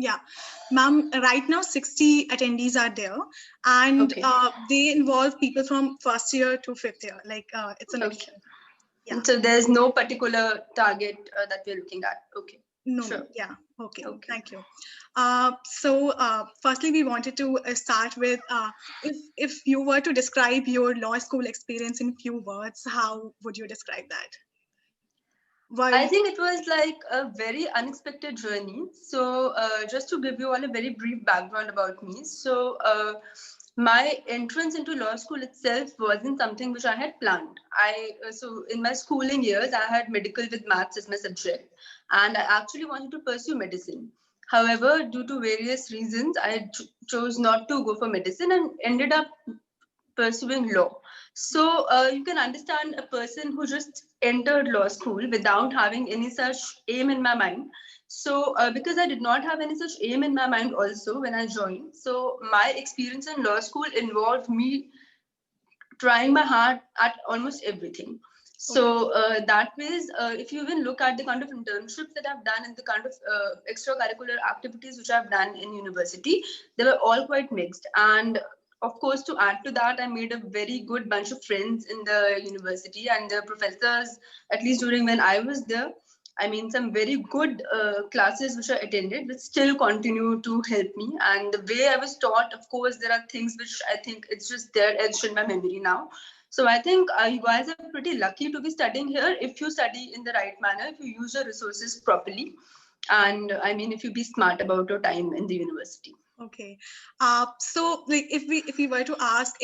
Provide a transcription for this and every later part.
Yeah, ma'am, right now 60 attendees are there, and Okay. they involve people from first year to fifth year. Like it's a Okay. mixture. Yeah. So there's no particular target that we're looking at. Okay. No, Sure. yeah. Okay, Okay. thank you. Firstly, we wanted to start with if you were to describe your law school experience in few words, how would you describe that? I Why? think it was like a very unexpected journey. So, just to give you all a very brief background about me. So, my entrance into law school itself wasn't something which I had planned. So in my schooling years, I had medical with maths as my subject, and I actually wanted to pursue medicine. However, due to various reasons, I chose not to go for medicine and ended up pursuing law. So you can understand a person who just entered law school without having any such aim in my mind. So because I did not have any such aim in my mind also when I joined, so my experience in law school involved me trying my heart at almost everything. Okay. So that ways, if you even look at the kind of internships that I've done and the kind of extracurricular activities which I've done in university, they were all quite mixed. And of course, to add to that, I made a very good bunch of friends in the university, and the professors, at least during when I was there, I mean, some very good classes which I attended, which still continue to help me. And the way I was taught, of course, there are things which I think it's just there etched in my memory now. So I think you guys are pretty lucky to be studying here if you study in the right manner, if you use your resources properly, and I mean, if you be smart about your time in the university. Okay. So like if we were to ask,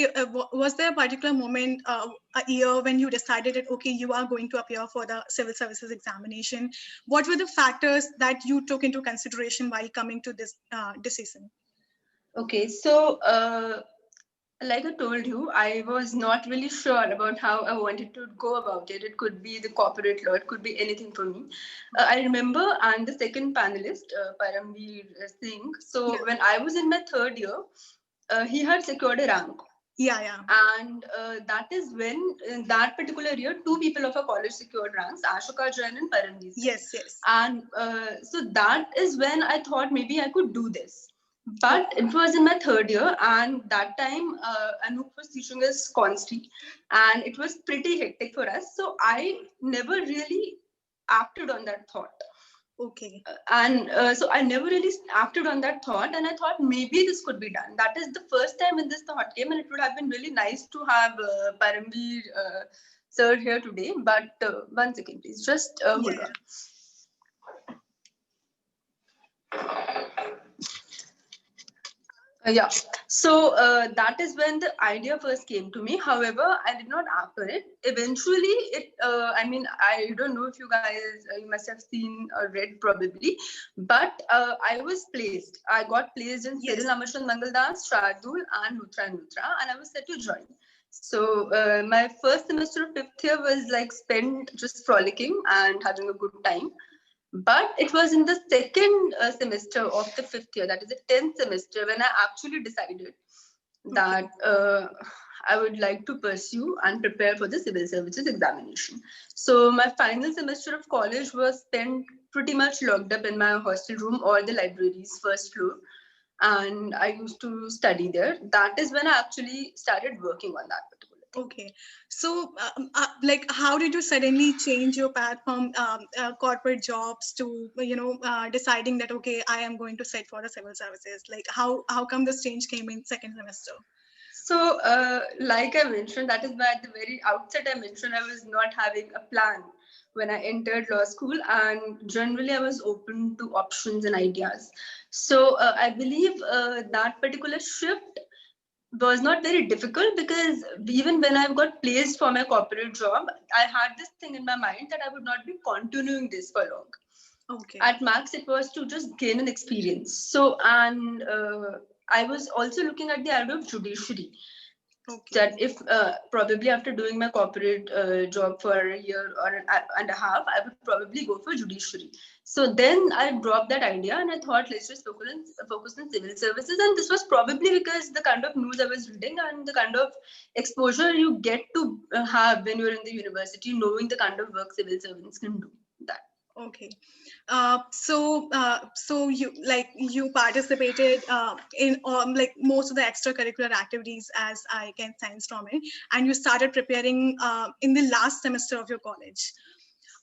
was there a particular moment, a year when you decided that okay, you are going to appear for the civil services examination? What were the factors that you took into consideration while coming to this decision? Okay, so like I told you, I was not really sure about how I wanted to go about it. It could be the corporate law, it could be anything for me. I remember, and the second panelist, Paramveer Singh. Yeah. So when I was in my third year, he had secured a rank. Yeah. Yeah. And that is when, in that particular year, two people of our college secured ranks, Ashoka Jain and Paramveer Singh. Yes. Yes. And so that is when I thought maybe I could do this. But Okay. it was in my third year, and that time Anoop was teaching us constantly, and it was pretty hectic for us. So I never really acted on that thought. Okay. And so I never really acted on that thought, and I thought maybe this could be done. That is the first time when this thought came, and it would have been really nice to have Paramveer sir here today. But one second, please, just Yeah. hold on. Yeah. So that is when the idea first came to me. However, I did not act on it. Eventually, I mean, I don't know if you guys, you must have seen or read probably, but I was placed. I got placed in Yes. Cyril Amashwant Mangaldas, Shardul, and Nutra Nutra, and I was set to join. So my first semester of fifth year was like spent just frolicking and having a good time. But it was in the second semester of the fifth year, that is the 10th semester, when I actually decided Okay. that I would like to pursue and prepare for the civil services examination. So my final semester of college was spent pretty much locked up in my hostel room or the library's first floor. And I used to study there. That is when I actually started working on that particular thing. Okay. So, like, how did you suddenly change your path from corporate jobs to, deciding that, okay, I am going to sit for the civil services? Like, how come this change came in second semester? So, like I mentioned, that is why at the very outset I mentioned I was not having a plan when I entered law school, and generally I was open to options and ideas. So, I believe that particular shift was not very difficult, because even when I got placed for my corporate job, I had this thing in my mind that I would not be continuing this for long. Okay. At max, it was to just gain an experience. So, and I was also looking at the idea of judiciary, Okay. that if probably after doing my corporate job for a year or and a half, I would probably go for judiciary. So then I dropped that idea, and I thought, let's just focus on civil services. And this was probably because the kind of news I was reading and the kind of exposure you get to have when you're in the university, knowing the kind of work civil servants can do. That. Okay. So you participated in like most of the extracurricular activities, as I can sense from it, and you started preparing in the last semester of your college.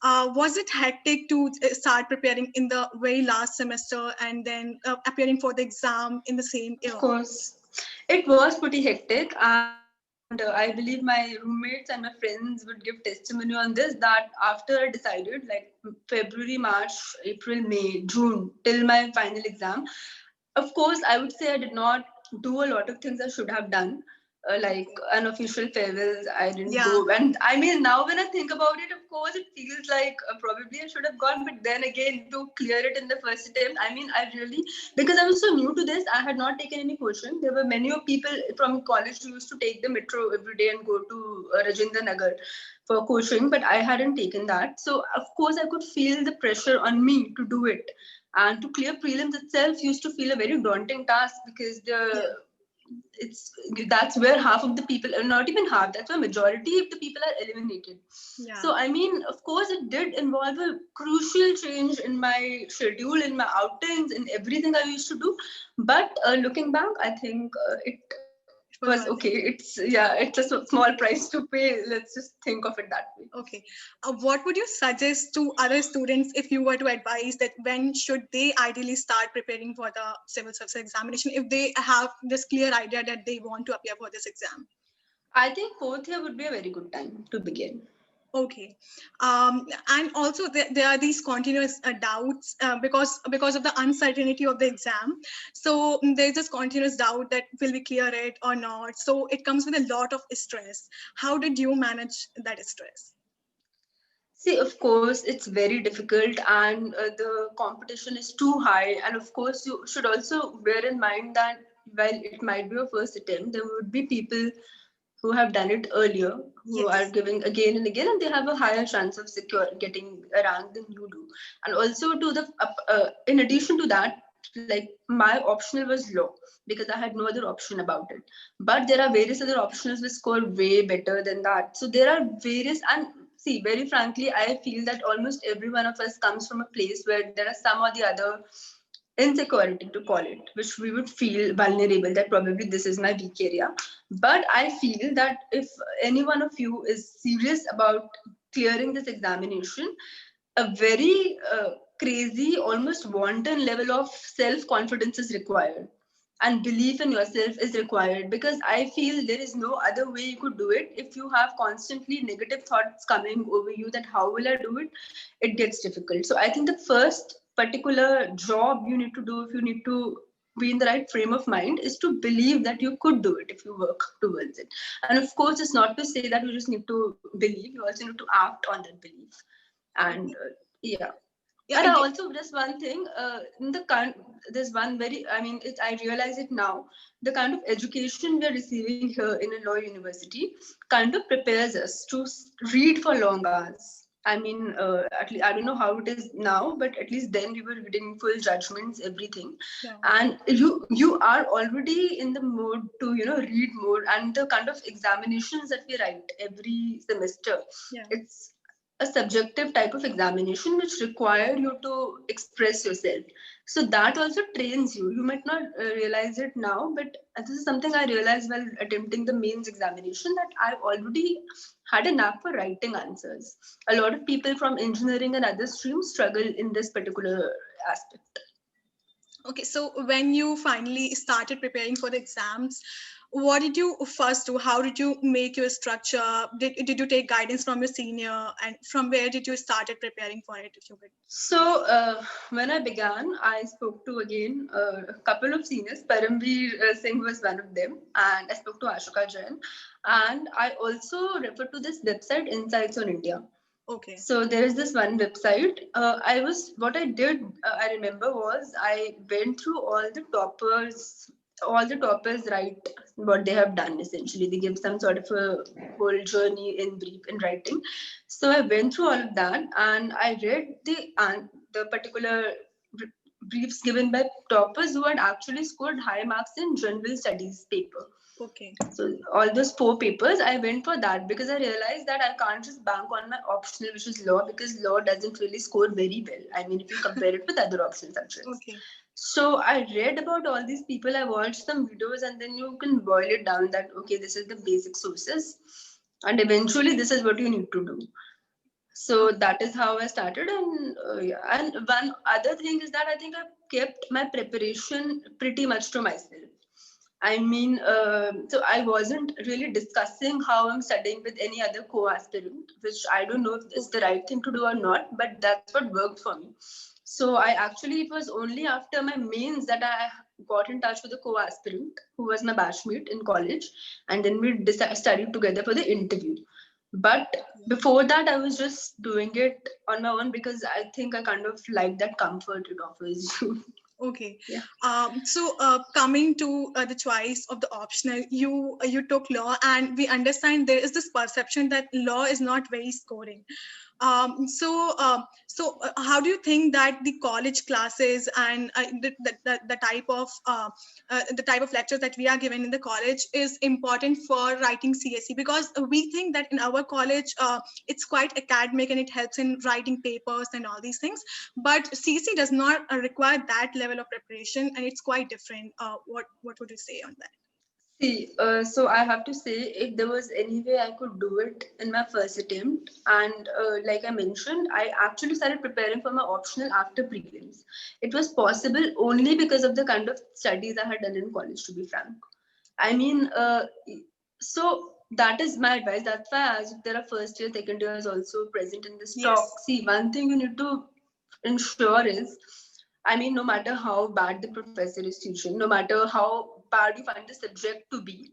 Was it hectic to start preparing in the very last semester and then appearing for the exam in the same year? Of course, it was pretty hectic, and I believe my roommates and my friends would give testimony on this. That after I decided, like February, March, April, May, June, till my final exam, of course, I would say I did not do a lot of things I should have done. Like unofficial farewells, I didn't Yeah. go. And I mean, now when I think about it, of course, it feels like probably I should have gone. But then again, to clear it in the first attempt, I mean, I really, because I was so new to this, I had not taken any coaching. There were many of people from college who used to take the metro every day and go to Rajendra Nagar for coaching, but I hadn't taken that. So, of course, I could feel the pressure on me to do it, and to clear prelims itself used to feel a very daunting task, because Yeah. it's that's where half of the people, or not even half, that's where majority of the people are eliminated. Yeah. So I mean, of course, it did involve a crucial change in my schedule, in my outings, in everything I used to do. But looking back, I think it It was was okay. worth it. It's a small price to pay. Let's just think of it that way. Okay. What would you suggest to other students if you were to advise that when should they ideally start preparing for the civil service examination if they have this clear idea that they want to appear for this exam? I think fourth year would be a very good time to begin. Okay. And also there are these continuous doubts because of the uncertainty of the exam. So there's this continuous doubt that will we clear it or not. So it comes with a lot of stress. How did you manage that stress? See, of course, it's very difficult, and the competition is too high. And of course, you should also bear in mind that while it might be your first attempt, there would be people who have done it earlier, who are Yes. giving again and again, and they have a higher chance of secure getting a rank than you do. And also, in addition to that, like my optional was low because I had no other option about it. But there are various other optionals which score way better than that. So there are various, and see, very frankly, I feel that almost every one of us comes from a place where there are some or the other insecurity, to call it, which we would feel vulnerable that probably this is my weak area. But I feel that if any one of you is serious about clearing this examination, a very crazy, almost wanton level of self confidence is required, and belief in yourself is required, because I feel there is no other way you could do it. If you have constantly negative thoughts coming over you that how will I do it, it gets difficult. So I think the first particular job you need to do, if you need to be in the right frame of mind, is to believe that you could do it if you work towards it. And of course, it's not to say that you just need to believe, you also need to act on that belief. And yeah. Yeah. And also, just one thing, in the current, there's one very, I mean, I realize it now, the kind of education we are receiving here in a law university kind of prepares us to read for long hours. I mean, at least, I don't know how it is now, but at least then we were reading full judgments, everything. Yeah. And you are already in the mood to, read more. And the kind of examinations that we write every semester, Yeah. it's a subjective type of examination which require you to express yourself. So that also trains you. You might not realize it now, but this is something I realized while attempting the mains examination, that I already had a knack for writing answers. A lot of people from engineering and other streams struggle in this particular aspect. Okay, so when you finally started preparing for the exams, what did you first do? How did you make your structure? Did you take guidance from your senior, and from where did you started preparing for it, if you could? So when I began, I spoke to again a couple of seniors. Paramveer Singh was one of them, and I spoke to Ashoka Jain. And I also referred to this website, Insights on India. Okay. So there is this one website. What I did, I remember, was I went through all the toppers write what they have done. Essentially, they give some sort of a whole journey in brief in writing. So I went through all of that, and I read the particular briefs given by toppers who had actually scored high marks in general studies paper. Okay. So all those 4 papers, I went for that because I realized that I can't just bank on my optional, which is law, because law doesn't really score very well. I mean, if you compare it with other optional subjects. Okay. So I read about all these people, I watched some videos, and then you can boil it down that, okay, this is the basic sources. And eventually this is what you need to do. So that is how I started. And yeah. And one other thing is that I think I kept my preparation pretty much to myself. I mean, so I wasn't really discussing how I'm studying with any other co-aspirant, which I don't know if it's the right thing to do or not, but that's what worked for me. So it was only after my mains that I got in touch with a co-aspirant who was my batchmate in college, and then we studied together for the interview. But before that, I was just doing it on my own because I think I kind of like that comfort it offers you. Okay. Yeah. So coming to the choice of the optional, you took law, and we understand there is this perception that law is not very scoring. How do you think that the college classes and the type of lectures that we are given in the college is important for writing CSE? Because we think that in our college it's quite academic and it helps in writing papers and all these things, but CSE does not require that level of preparation, and it's quite different. What would you say on that? See, so I have to say, if there was any way I could do it in my first attempt, and like I mentioned, I actually started preparing for my optional after prelims. It was possible only because of the kind of studies I had done in college, to be frank. I mean, so that is my advice. That's why, as if there are first year, second years also present in this talk. Yes. See, one thing you need to ensure is, I mean, no matter how bad the professor is teaching, no matter how bad you find the subject to be,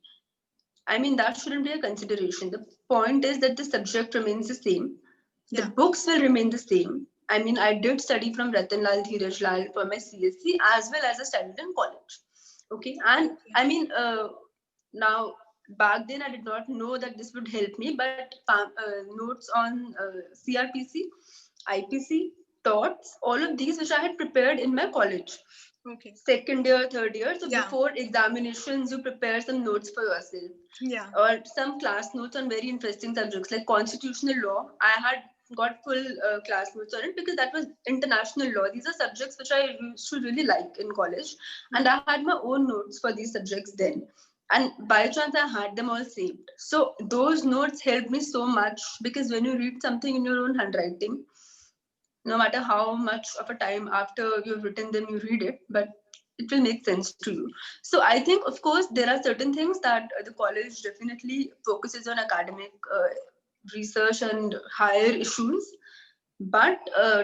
I mean, that shouldn't be a consideration. The point is that the subject remains the same. The books will remain the same. I mean, I did study from Ratan Lal, Dheeraj Lal for my CSC as well as I studied in college. Okay. And I mean, now back then I did not know that this would help me, but notes on CRPC, IPC, thoughts, all of these which I had prepared in my college. Okay. Second year, third year. So before examinations, you prepare some notes for yourself. Yeah. Or some class notes on very interesting subjects like constitutional law. I had got full class notes on it because that was international law. These are subjects which I used to really like in college, and I had my own notes for these subjects then. And by chance, I had them all saved. So those notes helped me so much because when you read something in your own handwriting, no matter how much of a time after you've written them, you read it, but it will make sense to you. So I think, of course, there are certain things that the college definitely focuses on academic research and higher issues. But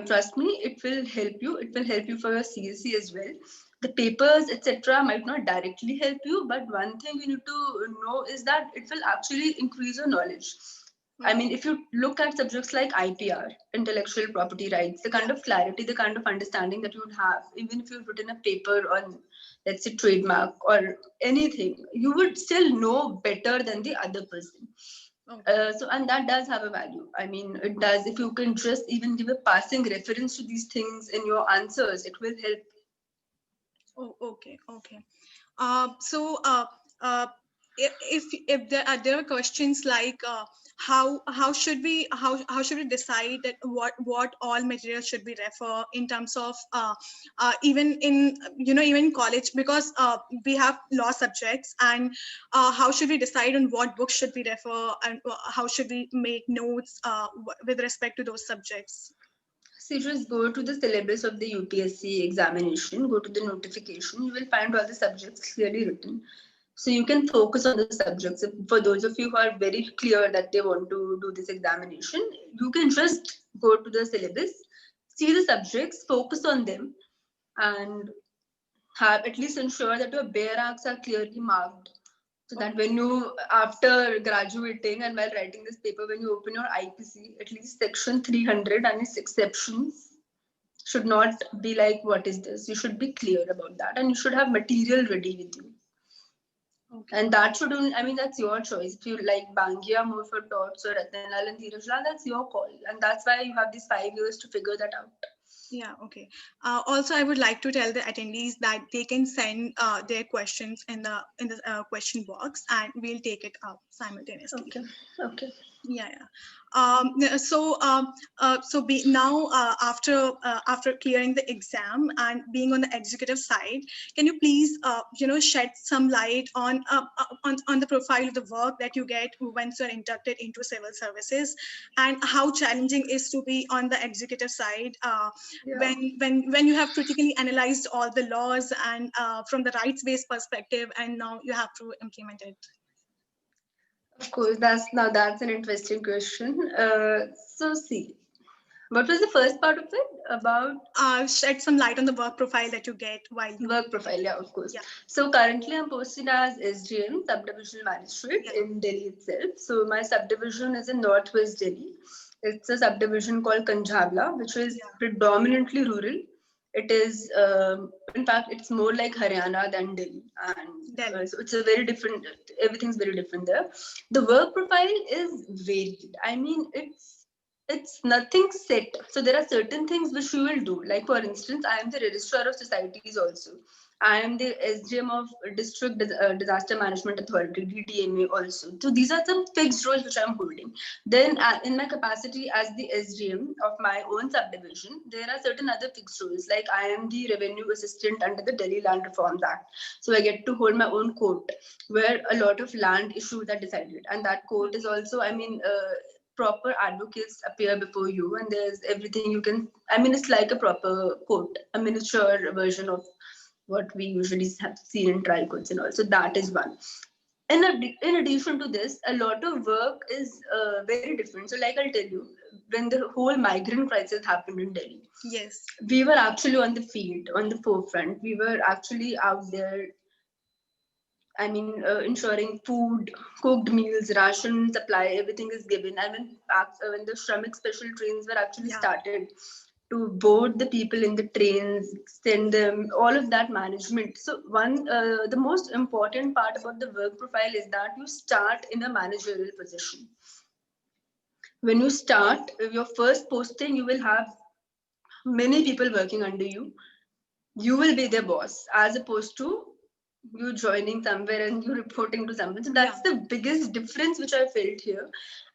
trust me, it will help you. It will help you for your CSC as well. The papers, etc., might not directly help you, but one thing you need to know is that it will actually increase your knowledge. I mean, if you look at subjects like IPR, intellectual property rights, the kind of clarity, the kind of understanding that you would have, even if you've written a paper on, let's say, trademark or anything, you would still know better than the other person. And that does have a value. I mean, it does. If you can just even give a passing reference to these things in your answers, it will help. Oh, okay. If there are questions like how should we decide that what all materials should be refer in terms of even in college, because we have law subjects, and how should we decide on what books should we refer, and how should we make notes with respect to those subjects? So just go to the syllabus of the UPSC examination, go to the notification, you will find all the subjects clearly written. So you can focus on the subjects. For those of you who are very clear that they want to do this examination, you can just go to the syllabus, see the subjects, focus on them, and have at least ensure that your bare arcs are clearly marked. So that when you, after graduating and while writing this paper, when you open your IPC, at least section 300 and its exceptions should not be like, what is this? You should be clear about that, and you should have material ready with you. Okay. And that should only, I mean, that's your choice. If you like Bangia more for Tots or Ratnalal and Dheeraj Lal, that's your call. And that's why you have these 5 years to figure that out. Yeah, okay. Also, I would like to tell the attendees that they can send their questions in the question box, and we'll take it up simultaneously. Okay. Okay. Yeah, yeah. Now after clearing the exam and being on the executive side, can you please shed some light on the profile of the work that you get once you're inducted into civil services, and how challenging is to be on the executive side Yeah. when you have critically analyzed all the laws and from the rights-based perspective, and now you have to implement it. Of course, that's an interesting question. So see, what was the first part of it about? Shed some light on the work profile that you get while you Work profile, yeah, of course. Yeah. So currently I'm posted as SGM, Subdivisional Magistrate Yeah. in Delhi itself. So my subdivision is in Northwest Delhi. It's a subdivision called Kanjhabla, which is predominantly rural. It is, in fact, it's more like Haryana than Delhi. And Delhi. so it's a very different, everything's very different there. The work profile is varied. I mean, it's nothing set. So there are certain things which you will do. Like for instance, I am the registrar of societies also. I am the SGM of District Disaster Management Authority (DDMA) also. So these are some fixed roles which I am holding. Then, in my capacity as the SGM of my own subdivision, there are certain other fixed roles. Like I am the revenue assistant under the Delhi Land Reforms Act. So I get to hold my own court where a lot of land issues are decided, and that court is also, I mean. Proper advocates appear before you, and there's everything you can, I mean, it's like a proper court, a miniature version of what we usually have seen in trial courts and all. So that is one. In addition to this, a lot of work is very different. So like I'll tell you, when the whole migrant crisis happened in Delhi, Yes, we were actually on the field, on the forefront. We were actually out there, I mean, ensuring food, cooked meals, ration supply, everything is given. I mean, when the Shramik special trains were actually started to board the people in the trains, send them, all of that management. So the most important part about the work profile is that you start in a managerial position. When you start your first posting, you will have many people working under you. You will be their boss, as opposed to you joining somewhere and you reporting to someone. So that's the biggest difference which I felt here.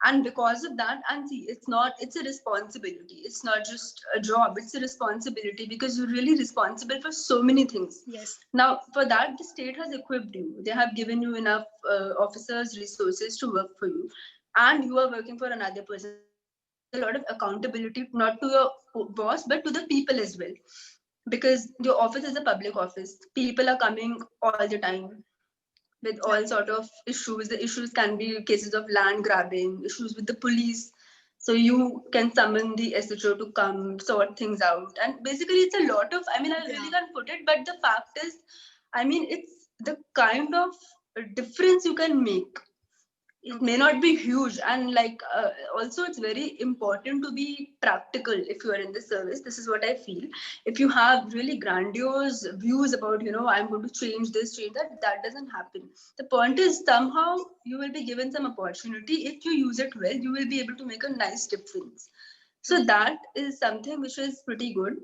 And because of that, and see, it's a responsibility. It's not just a job, it's a responsibility, because you're really responsible for so many things. Yes. Now, for that, the state has equipped you. They have given you enough officers, resources to work for you. And you are working for another person. So there is a lot of accountability, not to your boss, but to the people as well, because your office is a public office. People are coming all the time with all sort of issues. The issues can be cases of land grabbing, issues with the police. So you can summon the SHO to come sort things out. And basically it's a lot of, I mean, I really can't put it, but the fact is, I mean, it's the kind of difference you can make. It may not be huge, and like also it's very important to be practical if you are in the service. This is what I feel. If you have really grandiose views about, I'm going to change this, change that, that doesn't happen. The point is, somehow you will be given some opportunity. If you use it well, you will be able to make a nice difference. So that is something which is pretty good.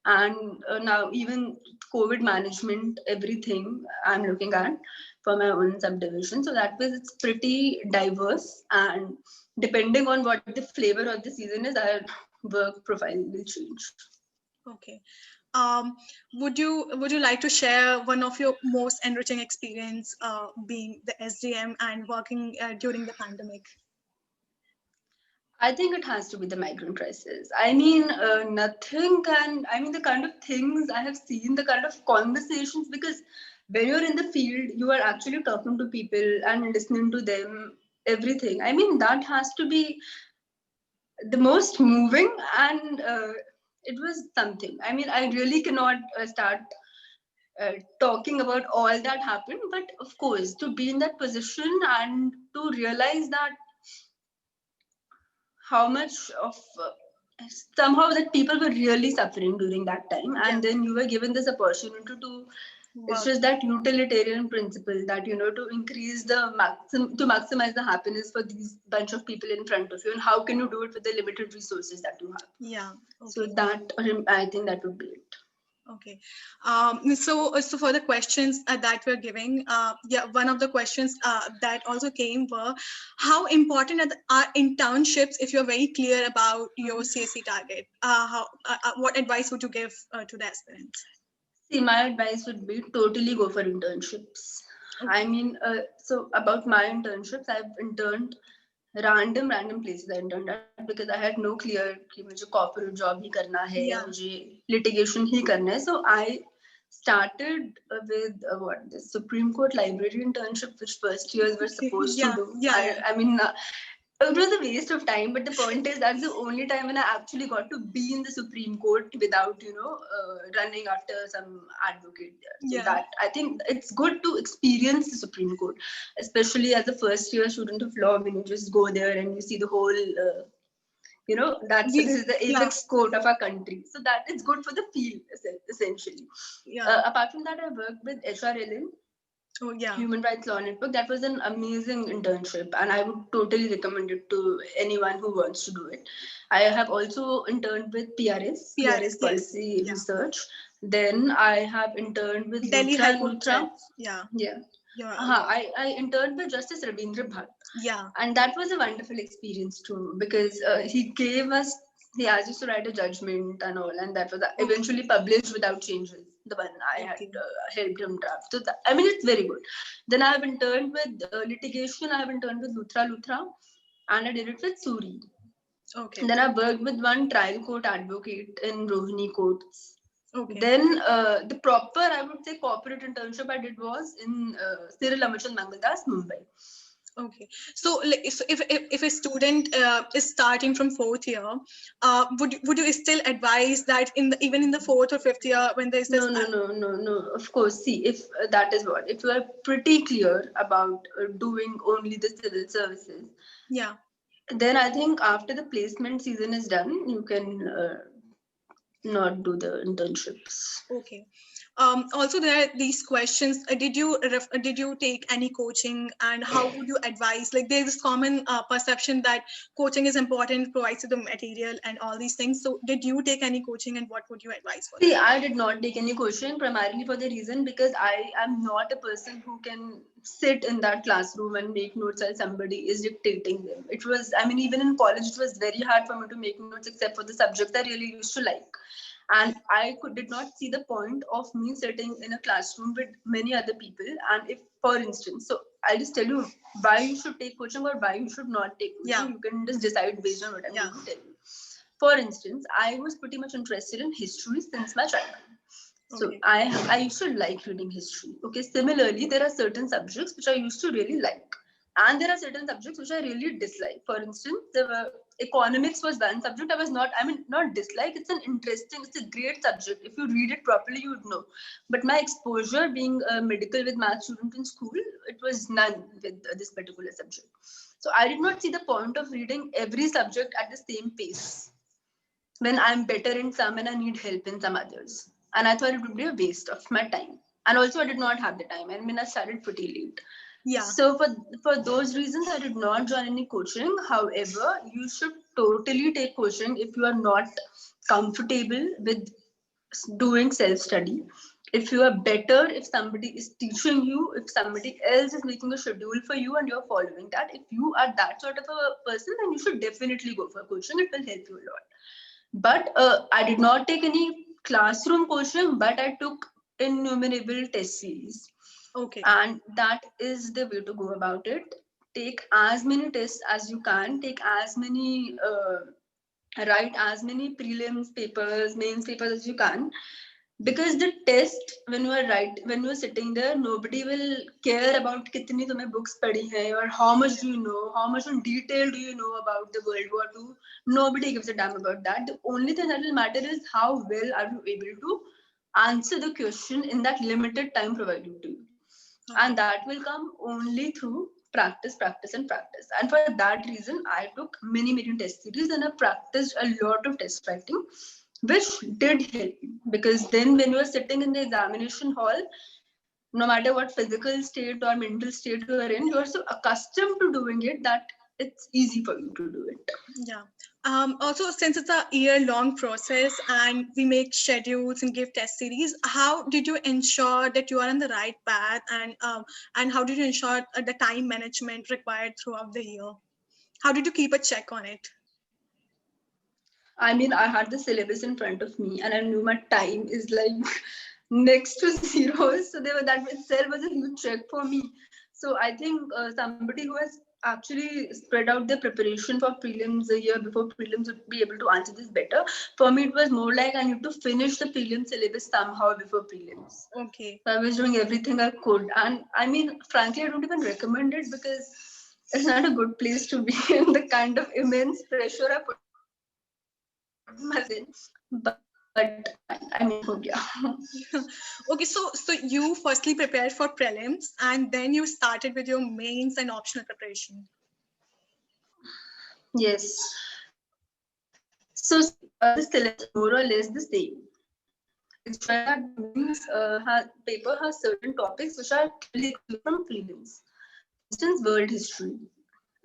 And now even COVID management, everything I'm looking at for my own subdivision. So that was, it's pretty diverse, and depending on what the flavor of the season is, our work profile will change. Okay. Would you like to share one of your most enriching experience being the SGM and working during the pandemic? I think it has to be the migrant crisis. I mean, nothing can, I mean, the kind of things I have seen, the kind of conversations, because when you're in the field, you are actually talking to people and listening to them, everything. I mean, that has to be the most moving, and it was something. I mean, I really cannot start talking about all that happened, but of course, to be in that position and to realize that how much of somehow that people were really suffering during that time, and then you were given this opportunity to It's Wow. just that utilitarian principle that, to increase to maximize the happiness for these bunch of people in front of you, and how can you do it with the limited resources that you have? Yeah. So Okay. that, I think that would be it. Okay. So for the questions that we're giving, yeah, one of the questions that also came were, how important are internships if you're very clear about your CSC target? What advice would you give to the aspirants? See, my advice would be totally go for internships. I Okay. mean, so about my internships, I've interned random places. I interned at because I had no clear कि मुझे corporate job ही करना है या Yeah. मुझे litigation ही करना है. So I started with what, the Supreme Court library internship, which first years were Okay. supposed to Yeah. do. Yeah. Yeah. I mean, it was a waste of time, but the point is that's the only time when I actually got to be in the Supreme Court without, running after some advocate there. So Yeah. that, I think it's good to experience the Supreme Court, especially as a first year student of law, when you just go there and you see the whole, this is the Yeah. apex court of our country. So that it's good for the field, essentially. Yeah. Apart from that, I worked with HRLN, Oh, yeah. Human Rights Law Network. That was an amazing internship, and I would totally recommend it to anyone who wants to do it. I have also interned with PRS PRS. Yes. Policy Yeah. Research. Then I have interned with Delhi Luthra High and Court Luthra. judge. Yeah. Yeah. Yeah. I interned with Justice Rabindra Bhatt, Yeah. and that was a wonderful experience too, because he asked us to write a judgment and all, and that was eventually published without changes. The one I had Okay. helped him draft. So I mean, it's very good. Then I have interned with litigation. I have interned with Luthra, and I did it with Suri. Okay. And then I worked with one trial court advocate in Rohini courts. Okay. Then the proper, I would say, corporate internship I did was in Cyril Amarchand Mangaldas, Mumbai. Okay. So, if a student is starting from fourth year, would you still advise that even in the fourth or fifth year, when there's this? No. Of course, see, if that is what, if you are pretty clear about doing only the civil services, Yeah. then I think after the placement season is done, you can not do the internships. Okay. Also, there are these questions. Did you take any coaching, and how would you advise? Like, there's this common perception that coaching is important, provides you the material and all these things. So, did you take any coaching, and what would you advise for See, that? I did not take any coaching, primarily for the reason because I am not a person who can sit in that classroom and make notes while somebody is dictating them. It was, I mean, even in college, it was very hard for me to make notes except for the subjects I really used to like. And did not see the point of me sitting in a classroom with many other people. And if, for instance, so I'll just tell you why you should take coaching or why you should not take coaching. Yeah. You can just decide based on what I'm Yeah. going to tell you. For instance, I was pretty much interested in history since my childhood. So Okay. I used to like reading history. Okay. Similarly, there are certain subjects which I used to really like. And there are certain subjects which I really dislike. For instance, economics was one subject I was not dislike. It's a great subject. If you read it properly, you would know. But my exposure being a medical with math student in school, it was none with this particular subject. So I did not see the point of reading every subject at the same pace when I'm better in some and I need help in some others. And I thought it would be a waste of my time. And also, I did not have the time. I mean, I started pretty late. Yeah. So for those reasons, I did not join any coaching. However, you should totally take coaching if you are not comfortable with doing self-study. If you are better, if somebody is teaching you, if somebody else is making a schedule for you and you're following that, if you are that sort of a person, then you should definitely go for coaching. It will help you a lot. But I did not take any classroom coaching, but I took innumerable test series. Okay. And that is the way to go about it. Take as many tests as you can, write as many prelims papers, mains papers as you can. Because the test, when you are sitting there, nobody will care about kitni tumhe books padhi hai or how much do you know, how much in detail do you know about the World War II. Nobody gives a damn about that. The only thing that will matter is how well are you able to answer the question in that limited time provided to you. Okay. And that will come only through practice. And for that reason, I took many test series and I practiced a lot of test writing, which did help me, because then when you are sitting in the examination hall, no matter what physical state or mental state you are in, you are so accustomed to doing it that it's easy for you to do it. Yeah. Also, since it's a year-long process and we make schedules and give test series, how did you ensure that you are on the right path, and how did you ensure the time management required throughout the year? How did you keep a check on it? I mean, I had the syllabus in front of me and I knew my time is like next to zero. So that itself was a huge check for me. So I think somebody who has actually spread out their preparation for prelims a year before prelims would be able to answer this better. For me, it was more like I need to finish the prelim syllabus somehow before prelims. Okay. So I was doing everything I could. And I mean, frankly, I don't even recommend it because it's not a good place to be in the kind of immense pressure I put myself in. But I mean, yeah. Okay, so you firstly prepared for prelims and then you started with your mains and optional preparation. Yes. So the syllabus is more or less the same. It's just that the mains paper has certain topics which are clearly excluded from prelims. For instance, world history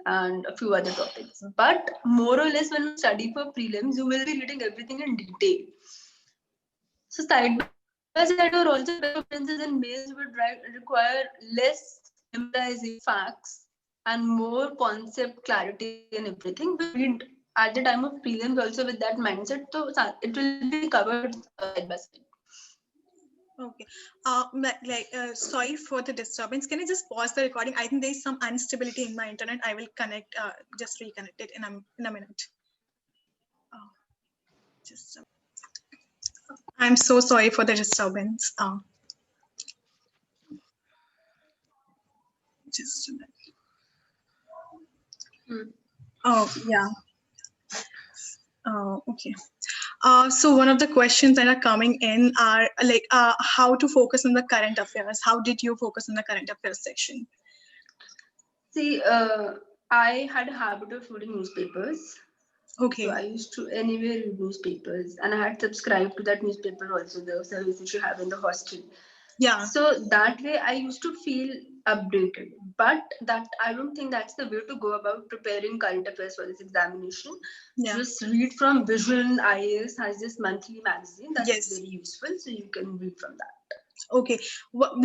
and a few other topics. But more or less, when you study for prelims, you will be reading everything in detail. So side by side, or also preferences and mails would require less memorizing facts and more concept clarity and everything. We read at the time of prelims also with that mindset, so it will be covered side by side. Okay. Sorry for the disturbance. Can I just pause the recording? I think there's some instability in my internet. I will connect, just reconnect it in a minute. Oh, just. I'm so sorry for the disturbance. Just a minute. Oh, yeah. Okay. So one of the questions that are coming in are like how to focus on the current affairs. How did you focus on the current affairs section? See, I had a habit of reading newspapers. Okay. So I used to anyway read newspapers, and I had subscribed to that newspaper also, the service which you have in the hostel. Yeah. So that way I used to feel updated. But that I don't think that's the way to go about preparing current affairs for this examination. Yeah. Just read from Vision. IAS has this monthly magazine that's Yes. very useful, so you can read from that. Okay. Will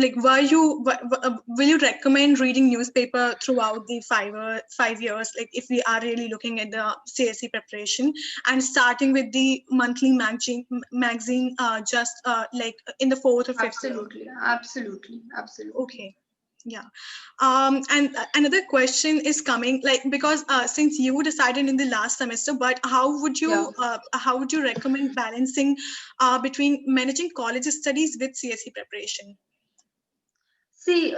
you recommend reading newspaper throughout the 5 years? Like if we are really looking at the CSE preparation and starting with the monthly magazine, just like in the 4th or 5th year? Absolutely. Okay. Yeah. And another question is coming, like, because since you decided in the last semester, but how would you recommend balancing between managing college studies with CSE preparation? See,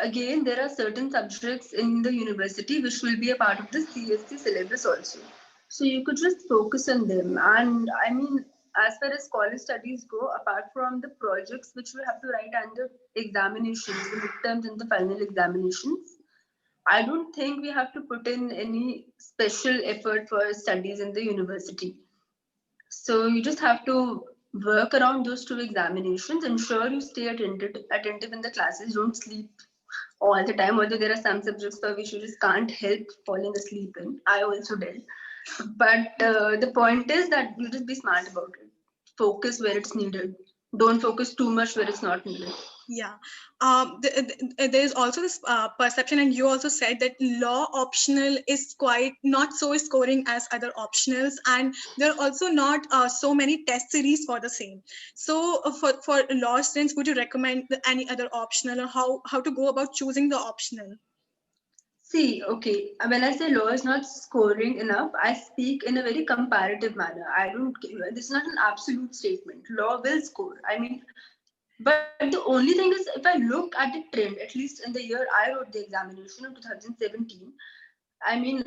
again, there are certain subjects in the university which will be a part of the CSC syllabus also. So you could just focus on them. And I mean, as far as college studies go, apart from the projects which we have to write and the examinations, the midterms and the final examinations, I don't think we have to put in any special effort for studies in the university. So you just have to work around those two examinations. Ensure you stay attentive in the classes. Don't sleep all the time. Although there are some subjects for which you just can't help falling asleep in. I also did. But the point is that you just be smart about it. Focus where it's needed. Don't focus too much where it's not needed. Yeah. There's also this perception, and you also said that law optional is quite not so scoring as other optionals, and there are also not so many test series for the same. So for law students, would you recommend any other optional, or how to go about choosing the optional? See, okay, when I say law is not scoring enough, I speak in a very comparative manner. I don't, this is not an absolute statement. Law will score. I mean, but the only thing is, if I look at the trend, at least in the year I wrote the examination in 2017, I mean,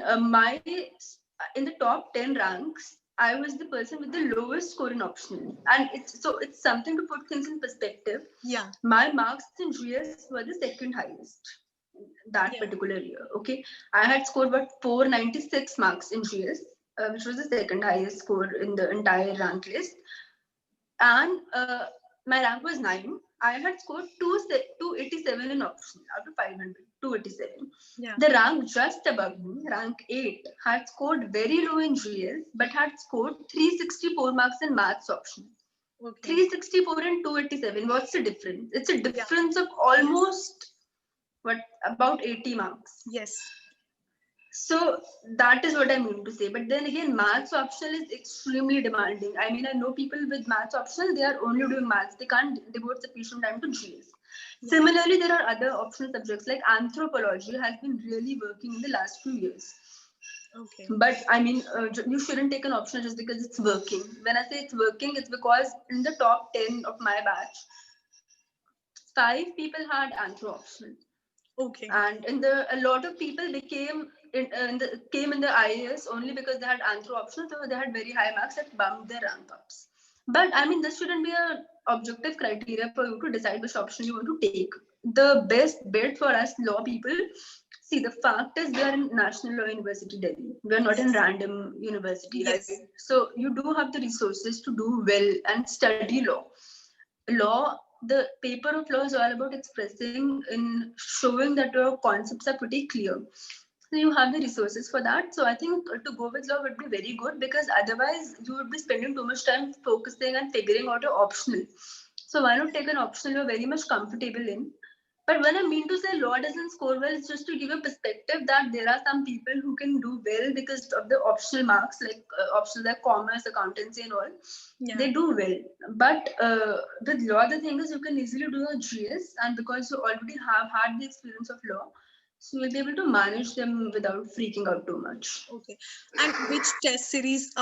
in the top 10 ranks, I was the person with the lowest score in optional. And it's something to put things in perspective. Yeah. My marks in GS were the second highest that particular year. Okay, I had scored about 496 marks in GS, which was the second highest score in the entire rank list, and my rank was 9. I had scored 287 in optional out of 500, 287. Yeah. The rank just above me, rank 8, had scored very low in GS but had scored 364 marks in maths optional. Okay. 364 and 287. What's the difference? It's a Yeah. difference of almost about 80 marks. Yes. So that is what I mean to say. But then again, maths optional is extremely demanding. I mean, I know people with maths optional, they are only doing maths. They can't devote sufficient time to GS. Yeah. Similarly, there are other optional subjects like anthropology has been really working in the last few years. Okay. But I mean, you shouldn't take an optional just because it's working. When I say it's working, it's because in the top 10 of my batch, 5 people had anthro optional. Okay. And a lot of people came in the IAS only because they had anthro optional, so they had very high marks that bumped their rank ups. But I mean, this shouldn't be an objective criteria for you to decide which option you want to take. The best bet for us law people, see, the fact is we are in National Law University Delhi. We are not in random university, Yes. right? So you do have the resources to do well and study law. The paper of law is all about expressing in showing that your concepts are pretty clear. So you have the resources for that. So I think to go with law would be very good, because otherwise you would be spending too much time focusing and figuring out your optional. So why not take an optional you're very much comfortable in? But when I mean to say law doesn't score well, it's just to give a perspective that there are some people who can do well because of the optional marks, like optional like commerce, accountancy, and all. Yeah. They do well. But with law, the thing is you can easily do a GS, and because you already have had the experience of law, so you'll be able to manage them without freaking out too much. Okay. And which test series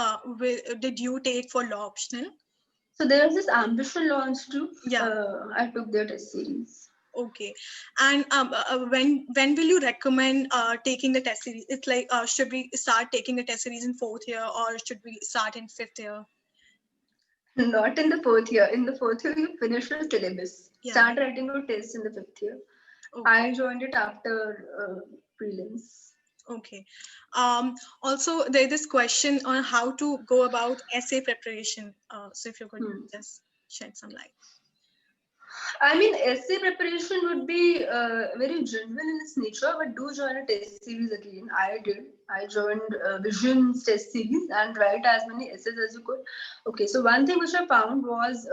did you take for law optional? So there's this Ambition Law Institute. Yeah. I took their test series. Okay. And when will you recommend taking the test series? It's like, should we start taking the test series in 4th year, or should we start in 5th year? Not in the 4th year. In the 4th year, you finish your syllabus. Yeah. Start writing your tests in the 5th year. Okay. I joined it after prelims. Okay. Also, there's this question on how to go about essay preparation. So if you could just shed some light. I mean, essay preparation would be very genuine in its nature, but do join a test series again. I did. I joined Vision's test series and write as many essays as you could. Okay, so one thing which I found was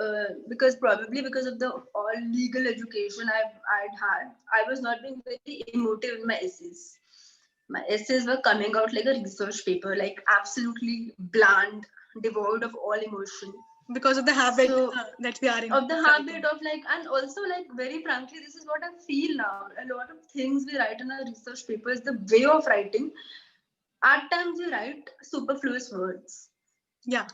because of the all legal education I'd had, I was not being very emotive in my essays. My essays were coming out like a research paper, like absolutely bland, devoid of all emotion. Because of the habit that we are in. Of the habit of like, and also like very frankly, this is what I feel now. A lot of things we write in our research papers, the way of writing, at times we write superfluous words. Yeah.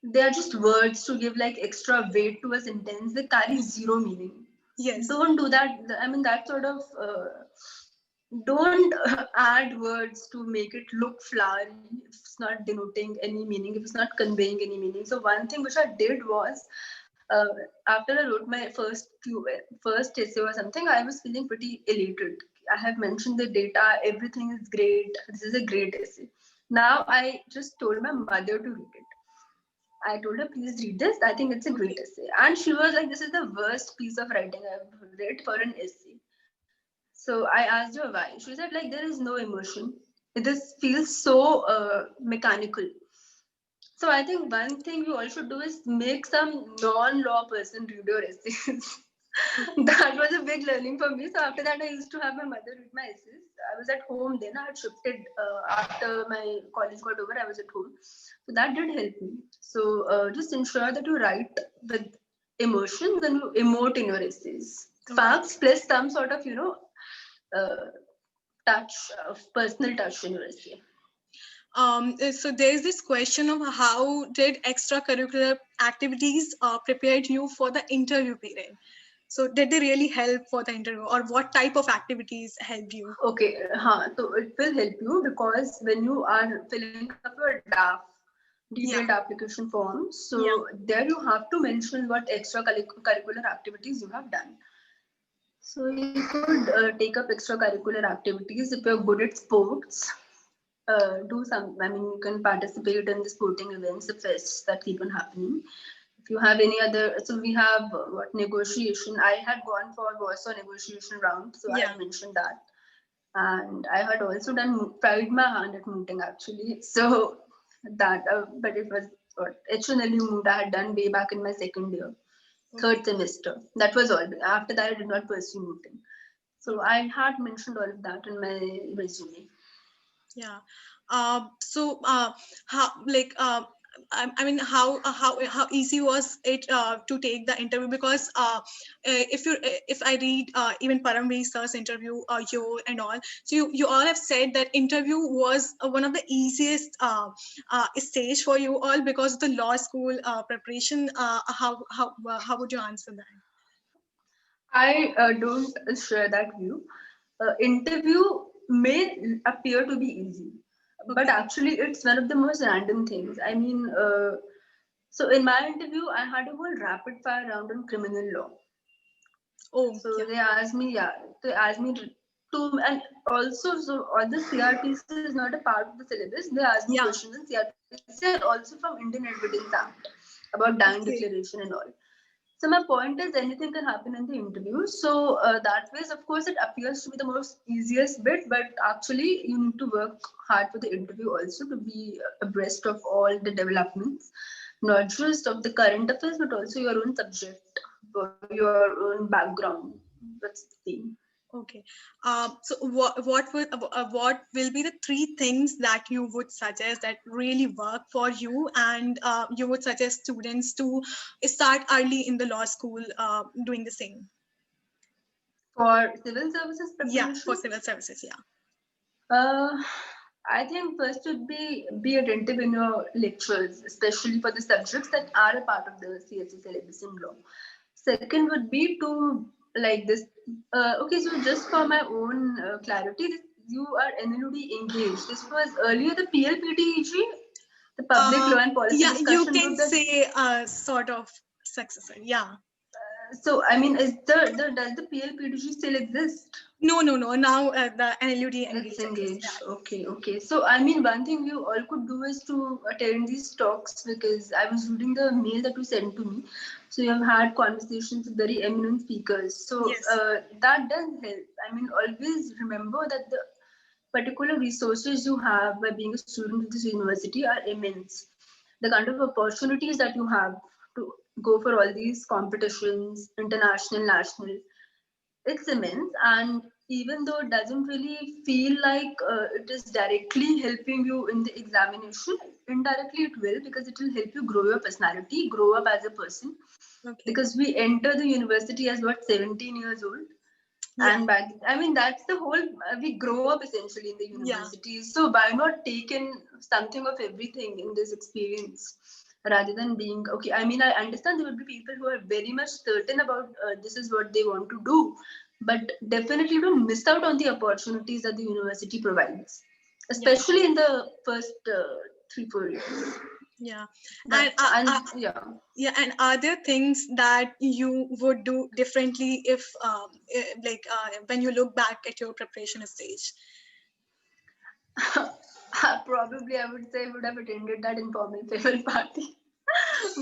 They are just words to give like extra weight to a sentence. They carry zero meaning. Yes. Don't do that. I mean, that sort of don't add words to make it look flowery if it's not denoting any meaning, if it's not conveying any meaning. So one thing which I did was, after I wrote my first essay or something, I was feeling pretty elated. I have mentioned the data, everything is great. This is a great essay. Now I just told my mother to read it. I told her, please read this. I think it's a great essay. And she was like, this is the worst piece of writing I've read for an essay. So I asked her why. She said, like, there is no emotion. This feels so mechanical. So I think one thing we all should do is make some non-law person read your essays. That was a big learning for me. So after that, I used to have my mother read my essays. I was at home then. I had shifted after my college got over. I was at home. So that did help me. So just ensure that you write with emotions and you emote in your essays. Facts plus some sort of, touch of personal touch in your essay. So there's this question of how did extracurricular activities prepared you for the interview period? So did they really help for the interview, or what type of activities helped you? Okay, so it will help you because when you are filling up your detailed application form, so there you have to mention what extracurricular activities you have done. So you could take up extracurricular activities if you're good at sports. You can participate in the sporting events, the fests that keep on happening. If If you have any other, so we have what negotiation. I had gone for also negotiation round, so I Yeah. had mentioned that, and I had also done tried my hand at mooting actually. So that, but it was what HNLU moot I had done way back in my second year, third semester. That was all. After that, I did not pursue mooting. So I had mentioned all of that in my resume. Yeah. How like I mean, how easy was it to take the interview? Because if I read even Paramveer sir's interview, you and all, so you all have said that interview was one of the easiest stage for you all because of the law school preparation. How would you answer that? I don't share that view. Interview may appear to be easy, but Okay. actually it's one of the most random things. I mean, so in my interview, I had a whole rapid fire round on criminal law. Oh, So yeah. they asked me to, and also, so all the CRPC is not a part of the syllabus. They asked me Yeah. questions on CRPC and also from Indian Evidence Act about dying Okay. declaration and all. So my point is anything can happen in the interview. So that way, of course, it appears to be the most easiest bit, but actually you need to work hard for the interview also to be abreast of all the developments, not just of the current affairs, but also your own subject, your own background. That's the thing. Okay. So what will be the three things that you would suggest that really work for you, and you would suggest students to start early in the law school doing the same? For civil services Yeah, for preparation, civil services. Yeah. Uh, I think first would be attentive in your lectures, especially for the subjects that are a part of the CSE syllabus in law. Second would be to like this. Okay, so just for my own clarity, you are NLUD engaged. This was earlier the PLPTEG, the Public Law and Policy Yeah, you Discussion can Group. That say sort of successor. Yeah. so I mean, is the does the PLPTG still exist? No. Now the NLUD It's engage, I guess. engaged. Okay. So, I mean, one thing you all could do is to attend these talks because I was reading the mail that you sent to me. So, you have had conversations with very eminent speakers. So, Yes. that does help. I mean, always remember that the particular resources you have by being a student of this university are immense. The kind of opportunities that you have to go for all these competitions, international, national, it's immense. And even though it doesn't really feel like it is directly helping you in the examination, indirectly it will, because it will help you grow your personality, grow up as a person. Okay. Because we enter the university as what, 17 years old, Yeah. and back, I mean, that's the whole, we grow up essentially in the Yeah. university. So why not take in something of everything in this experience rather than being okay? I mean, I understand there would be people who are very much certain about this is what they want to do, but definitely don't miss out on the opportunities that the university provides, Yeah. especially in the first 3-4 years. Yeah. That and yeah. Yeah, and are there things that you would do differently if, when you look back at your preparation stage? Probably I would say I would have attended that informal farewell party.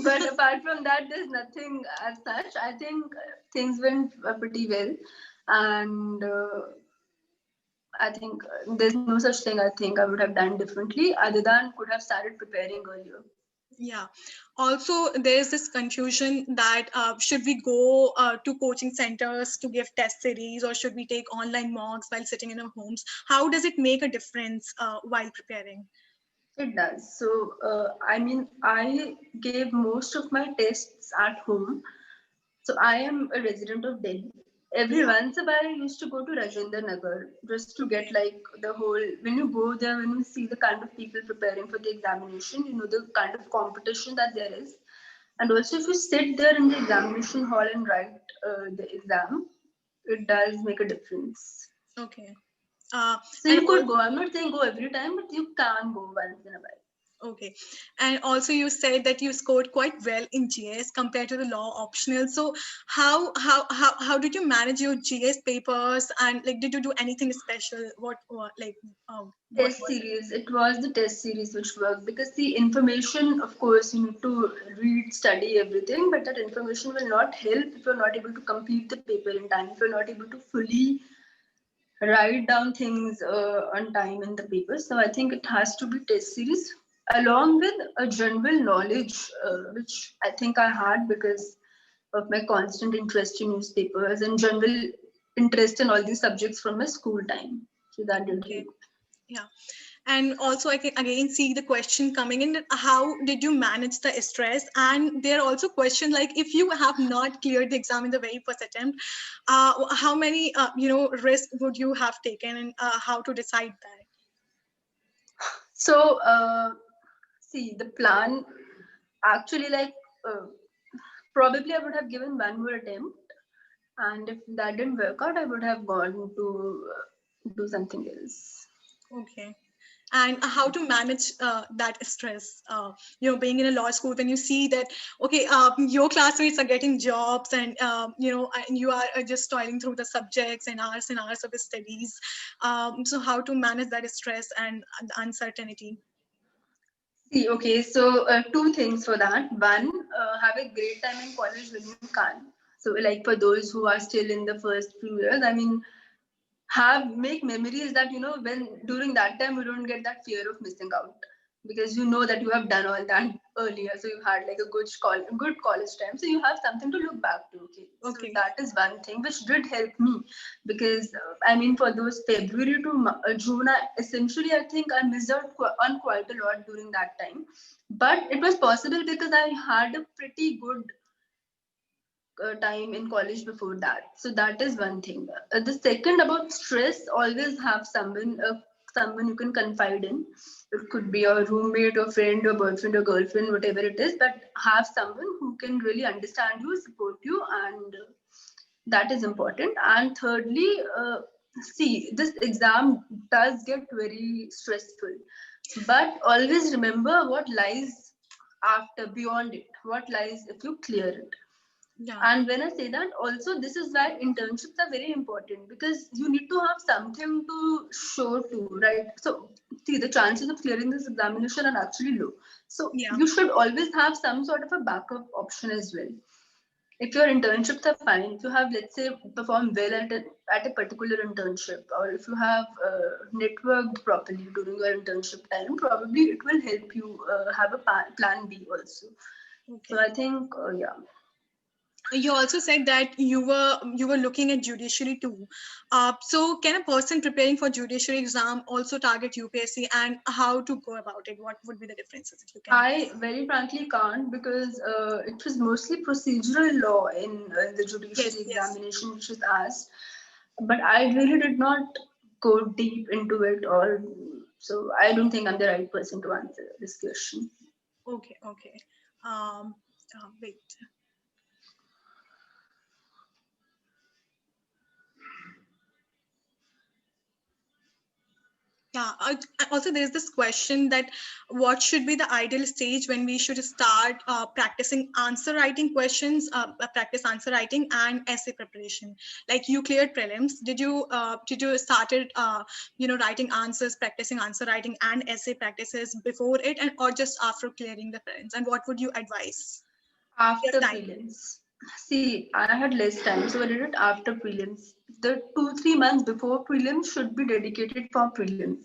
But apart from that, there's nothing as such. I think things went pretty well, and I think there's no such thing I think I would have done differently other than could have started preparing earlier. Yeah. Also, there's this confusion that should we go to coaching centers to give test series, or should we take online mocks while sitting in our homes? How does it make a difference while preparing? It does. So, I mean, I gave most of my tests at home. So, I am a resident of Delhi. Every Yeah. once a while, I used to go to Rajendra Nagar just to get Okay. like the whole. When you go there, when you see the kind of people preparing for the examination, you know the kind of competition that there is. And also, if you sit there in the examination hall and write the exam, it does make a difference. Okay. Uh, So and you could go. I'm not saying go every time, but you can go once in a while. Okay. And also you said that you scored quite well in GS compared to the law optional. So how did you manage your GS papers, and like did you do anything special? What Test was it? series. It was the test series which worked, because the information, of course, you need to read, study everything, but that information will not help if you're not able to complete the paper in time, if you're not able to fully write down things on time in the paper. So I think it has to be test series along with a general knowledge, which I think I had because of my constant interest in newspapers and general interest in all these subjects from my school time. So that did Okay. help. Yeah. And also I can again see the question coming in, that how did you manage the stress? And there are also questions like, if you have not cleared the exam in the very first attempt, how many risk would you have taken, and how to decide that? So, see, the plan actually, like, probably I would have given one more attempt, and if that didn't work out, I would have gone to do something else. Okay. And how to manage that stress, being in a law school, when you see that, okay, your classmates are getting jobs, and and you are just toiling through the subjects and hours of studies. So how to manage that stress and the uncertainty? See, okay, so two things for that. One, have a great time in college when you can. So, like for those who are still in the first few years, I mean, make memories that when during that time you don't get that fear of missing out, because you know that you have done all that earlier, so you had like a good college time, so you have something to look back to. Okay, so Okay. that is one thing which did help me, because I mean, for those February to June, I think I missed out on quite a lot during that time, but it was possible because I had a pretty good time in college before that. So that is one thing. The second, about stress, always have someone you can confide in. It could be a roommate or friend or boyfriend or girlfriend, whatever it is, but have someone who can really understand you, support you, and that is important. And thirdly, see, this exam does get very stressful, but always remember what lies after, beyond it, what lies if you clear it. Yeah. And when I say that, also this is why internships are very important, because you need to have something to show to, right? So see, the chances of clearing this examination are actually low. So Yeah. you should always have some sort of a backup option as well. If your internships are fine, if you have, let's say, performed well at a particular internship, or if you have networked properly during your internship time, probably it will help you have a plan B also. So Okay. I think, yeah. You also said that you were looking at judiciary too. So can a person preparing for judiciary exam also target UPSC, and how to go about it? What would be the differences, if you can? I very frankly can't, because it was mostly procedural law in the Yes, judiciary yes. examination which was asked, but I really did not go deep into it, or so I don't think I'm the right person to answer this question. Okay, okay. Um, Wait. Yeah. Also, there's this question that what should be the ideal stage when we should start practicing answer writing questions, practice answer writing and essay preparation. Like, you cleared prelims. Did you started writing answers, practicing answer writing and essay practices before it, and or just after clearing the prelims? And what would you advise? Your After time. prelims, see, I had less time, so I did it after prelims. The 2-3 months before prelims should be dedicated for prelims,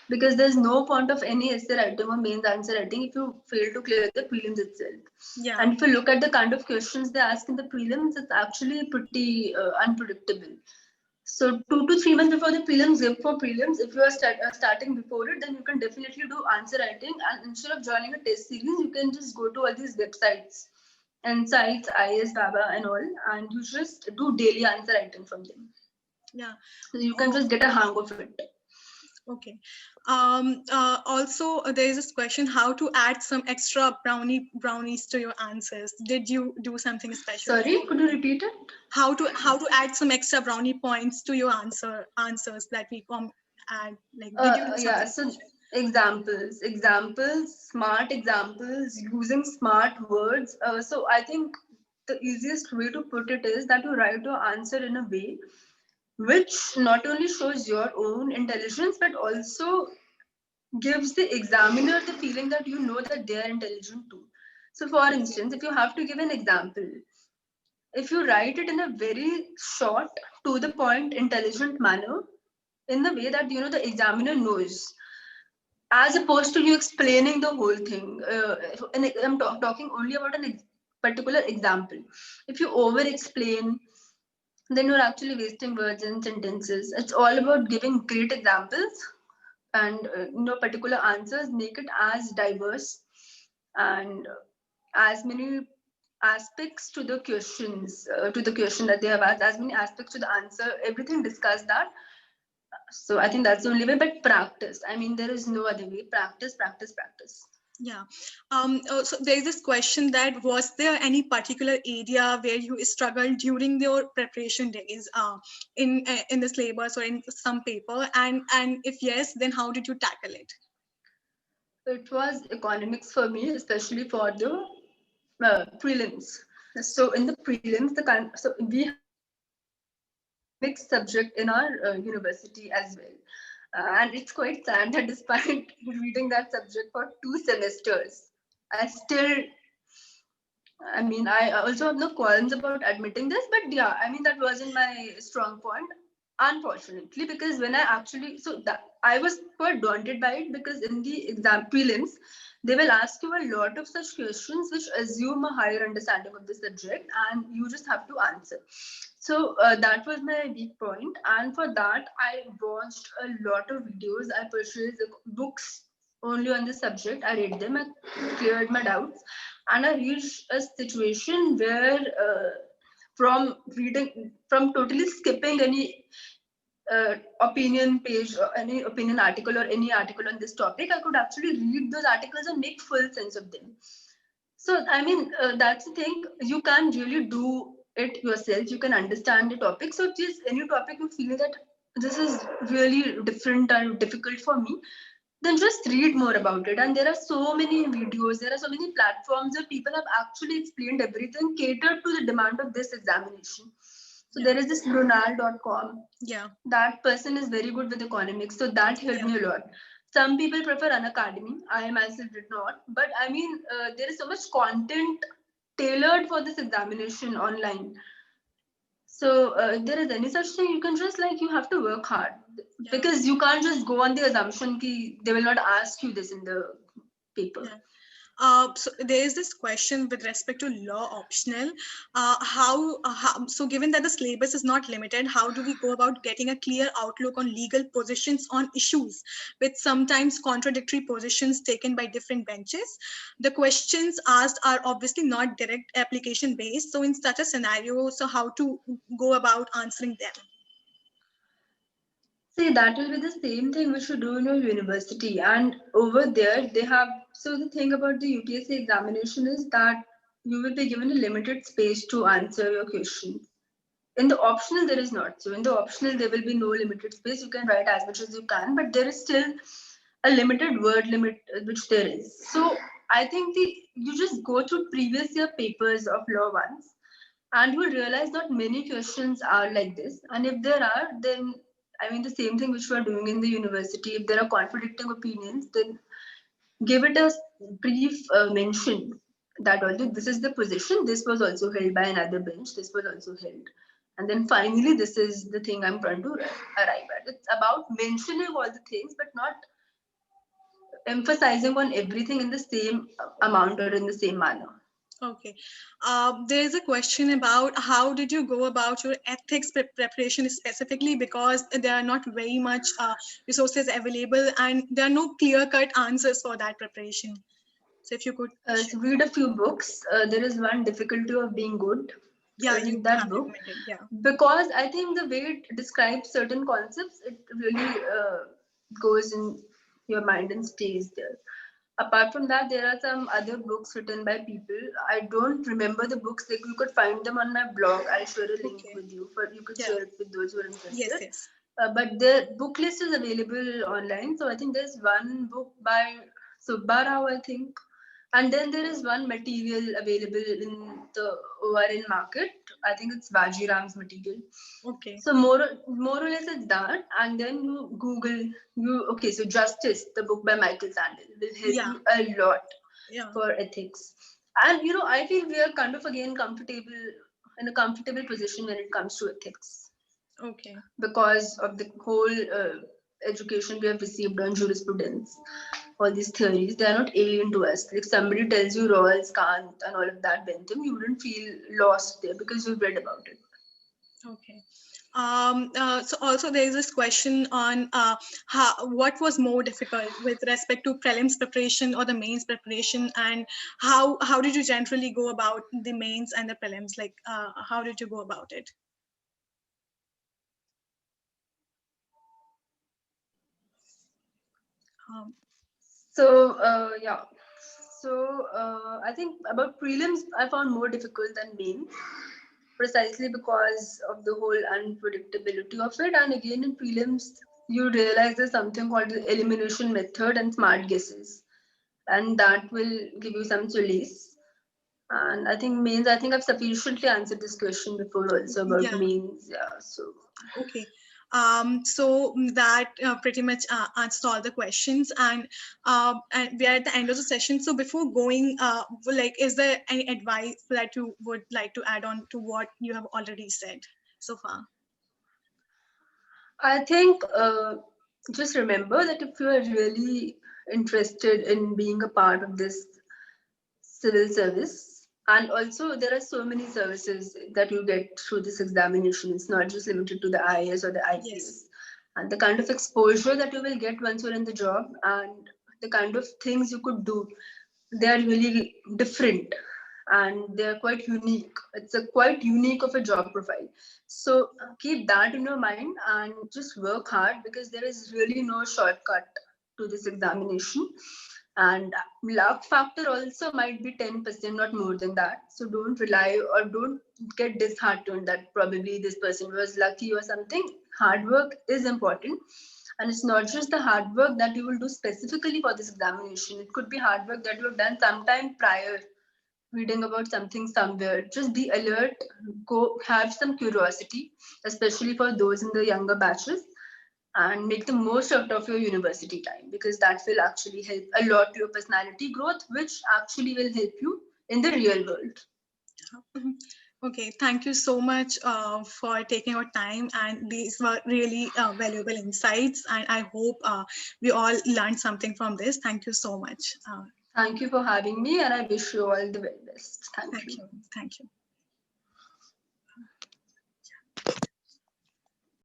because there's no point of any essay writing or mains answer writing if you fail to clear the prelims itself. Yeah. And if you look at the kind of questions they ask in the prelims, it's actually pretty unpredictable. So 2 to 3 months before the prelims, give for prelims. If you are starting before it, then you can definitely do answer writing. And instead of joining a test series, you can just go to all these websites and sites, IS, Baba, and all, and you just do daily answer writing from them. Yeah. So you can Oh, just get a hang of it. okay. Also, there is this question: how to add some extra brownies to your answers? Did you do something special there? Sorry, could you repeat it? How to add some extra brownie points to your answers that we add? Like, did you do Yeah. something So special? Examples, smart examples, using smart words. So I think the easiest way to put it is that you write your answer in a way which not only shows your own intelligence but also gives the examiner the feeling that you know that they are intelligent too. So, for instance, if you have to give an example, if you write it in a very short, to the point, intelligent manner, in the way that you know the examiner knows, as opposed to you explaining the whole thing. And I'm talking only about particular example. If you over explain, then you're actually wasting words and sentences. It's all about giving great examples and particular answers, make it as diverse and as many aspects to the questions, to the question that they have asked, as many aspects to the answer, everything discuss that. So I think that's the only way, but practice, I mean, there is no other way. Practice, practice, practice. Yeah. So there's this question that was there any particular area where you struggled during your preparation days in the syllabus or in some paper, and if yes, then how did you tackle it? It was economics for me, especially for the prelims. So in the prelims, so we have economics subject in our university as well. And it's quite sad that despite reading that subject for 2 semesters, I still, I mean, I also have no qualms about admitting this, but yeah, I mean, that wasn't my strong point, unfortunately, because when I actually, so that I was quite daunted by it because in the exam prelims, they will ask you a lot of such questions which assume a higher understanding of the subject and you just have to answer. So that was my weak point. And for that, I watched a lot of videos. I purchased books only on the subject. I read them, I cleared my doubts. And I reached a situation where from reading, from totally skipping any opinion page or any opinion article or any article on this topic, I could actually read those articles and make full sense of them. So, I mean, that's the thing. You can really do it yourself. You can understand the topic. So, just any topic you feel that this is really different or difficult for me, then just read more about it. And there are so many videos, there are so many platforms where people have actually explained everything catered to the demand of this examination. So, there is this Lunal.com. Yeah. That person is very good with economics. So, that helped me a lot. Some people prefer Unacademy. I myself did not. But I mean, there is so much content tailored for this examination online. So if there is any such thing, you can just like you have to work hard because you can't just go on the assumption that they will not ask you this in the paper. Yeah. So there is this question with respect to law optional. So given that the syllabus is not limited, how do we go about getting a clear outlook on legal positions on issues with sometimes contradictory positions taken by different benches? The questions asked are obviously not direct application based. So in such a scenario, so how to go about answering them? See, that will be the same thing which you do in your university. And over there, they have. So, the thing about the UPSC examination is that you will be given a limited space to answer your questions. In the optional, there is not. So, in the optional, there will be no limited space. You can write as much as you can, but there is still a limited word limit which there is. So, I think you just go through previous year papers of law once and you will realize that many questions are like this. And if there are, then I mean, the same thing which we are doing in the university. If there are contradicting opinions, then give it a brief mention that although this is the position, this was also held by another bench, this was also held. And then finally, this is the thing I'm trying to arrive at. It's about mentioning all the things, but not emphasizing on everything in the same amount or in the same manner. Okay. There is a question about how did you go about your ethics preparation specifically, because there are not very much resources available and there are no clear-cut answers for that preparation. So if you could so read a few books. There is one, Difficulty of Being Good. Yeah, you read that have book. recommended, yeah. Because I think the way it describes certain concepts, it really goes in your mind and stays there. Apart from that, there are some other books written by people. I don't remember the books. Like you could find them on my blog. I'll share a link Okay. with you. For you could Yeah. share it with those who are Yes, interested. yes. but the book list is available online. So I think there's one book by Subba Rao, I think, and then there is one material available in the ORN market. I think it's Vajiram's material. Okay. So more or less it's that, and then you Google okay. So Justice, the book by Michael Sandel, will help you a lot for ethics. And I feel we are kind of again in a comfortable position when it comes to ethics. Okay. Because of the whole education we have received on jurisprudence, all these theories, they are not alien to us. If somebody tells you Rawls, Kant, and all of that, Bentham, you wouldn't feel lost there because you've read about it. Okay. So also there is this question on what was more difficult with respect to prelims preparation or the mains preparation, and how did you generally go about the mains and the prelims? Like, how did you go about it? I think about prelims I found more difficult than main, precisely because of the whole unpredictability of it. And again, in prelims, you realize there's something called the elimination method and smart guesses, and that will give you some solace. And I think mains, I think I've sufficiently answered this question before also about mains. Yeah, so. Okay. So that pretty much answers all the questions, and we are at the end of the session. So before going, like, is there any advice that you would like to add on to what you have already said so far? I think just remember that if you are really interested in being a part of this civil service, and also there are so many services that you get through this examination. It's not just limited to the IAS or the IPS. Yes. And the kind of exposure that you will get once you're in the job and the kind of things you could do, they are really different and they're quite unique. It's a quite unique of a job profile. So keep that in your mind and just work hard, because there is really no shortcut to this examination. And luck factor also might be 10%, not more than that. So don't rely or don't get disheartened that probably this person was lucky or something. Hard work is important. And it's not just the hard work that you will do specifically for this examination. It could be hard work that you have done sometime prior, reading about something somewhere. Just be alert, go have some curiosity, especially for those in the younger batches, and make the most out of your university time, because that will actually help a lot to your personality growth, which actually will help you in the real world. Okay, thank you so much for taking your time, and these were really valuable insights, and I hope we all learned something from this. Thank you so much. Thank you for having me, and I wish you all the very best. Thank you. Thank you.